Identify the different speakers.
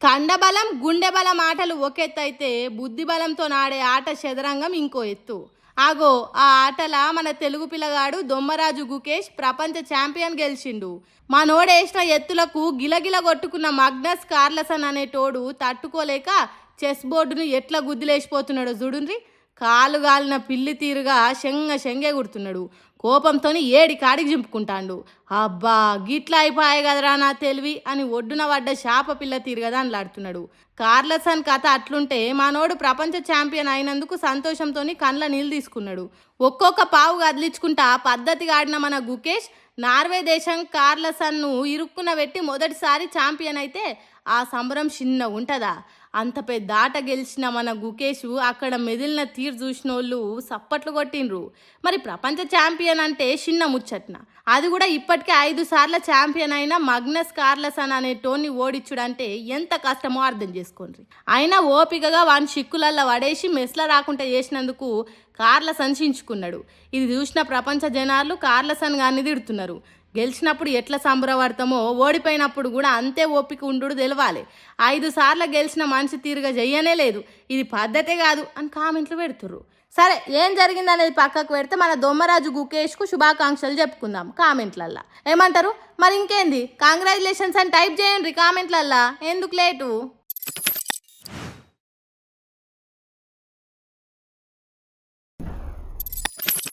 Speaker 1: కండబలం గుండె బలం ఆటలు ఒక ఎత్తు అయితే బుద్ధి బలంతో ఆడే ఆట చదరంగం ఇంకో ఎత్తు. ఆగో ఆ ఆటల మన తెలుగు పిల్లగాడు దొమ్మరాజు గుకేష్ ప్రపంచ ఛాంపియన్ గెలిచిండు. మనోడేసిన ఎత్తులకు గిలగిల కొట్టుకున్న మగ్నస్ కార్లసన్ అనే తోడు తట్టుకోలేక చెస్ బోర్డును ఎట్లా గుద్దిలేసిపోతున్నాడో చూడుండ్రి. కాలు గాలిన పిల్లి తీరుగా శంగే గుడుతున్నాడు. కోపంతోని ఏడి కాడికి చింపుకుంటాండు. అబ్బా గిట్లా అయిపోయాయి కదరా నా తెలివి అని ఒడ్డున పడ్డ శాప పిల్ల తీరు కదా అనలాడుతున్నాడు. కార్లసన్ కథ అట్లుంటే మనోడు ప్రపంచ ఛాంపియన్ అయినందుకు సంతోషంతో కండ్ల నీళ్ళు తీసుకున్నాడు. ఒక్కొక్క పావు కదిలించుకుంటా పద్ధతిగా ఆడిన మన గుకేష్ నార్వే దేశం కార్లసన్ను ఇరుక్కున పెట్టి మొదటిసారి ఛాంపియన్ అయితే ఆ సంబరం చిన్న ఉంటుందా? అంత పెద్ద ఆట గెలిచిన మన గుకేష్ అక్కడ మెదిలిన తీరు చూసిన వాళ్ళు సప్పట్లు కొట్టిండ్రు. మరి ప్రపంచ ఛాంపియన్ అంటే చిన్న ముచ్చట్న, అది కూడా ఇప్పటికే 5 సార్ల ఛాంపియన్ అయిన మగ్నస్ కార్లసన్ అనే టోన్ని ఓడించుడంటే ఎంత కష్టమో అర్థం చేసుకోండి. అయినా ఓపికగా వాని చిక్కులల్లో పడేసి మెస్ల రాకుండా చేసినందుకు కార్లసన్ చించుకున్నాడు. ఇది చూసిన ప్రపంచ జనాలు కార్లసన్ గారిని తిడుతున్నారు. గెలిచినప్పుడు ఎట్లా సంబరపడతామో ఓడిపోయినప్పుడు కూడా అంతే ఓపిక ఉండు తెలవాలి. 5 సార్లు గెలిచిన మనిషి తీరుగా చెయ్యనే లేదు, ఇది పద్ధతే కాదు అని కామెంట్లు పెడుతుర్రు. సరే ఏం జరిగింది అనేది పక్కకు పెడితే మన దొమ్మరాజు గుకేష్కు శుభాకాంక్షలు చెప్పుకుందాం కామెంట్లల్లా. ఏమంటారు? మరి ఇంకేంది, కంగ్రాచులేషన్స్ అని టైప్ చేయండి కామెంట్లల్లా. ఎందుకు లేటు?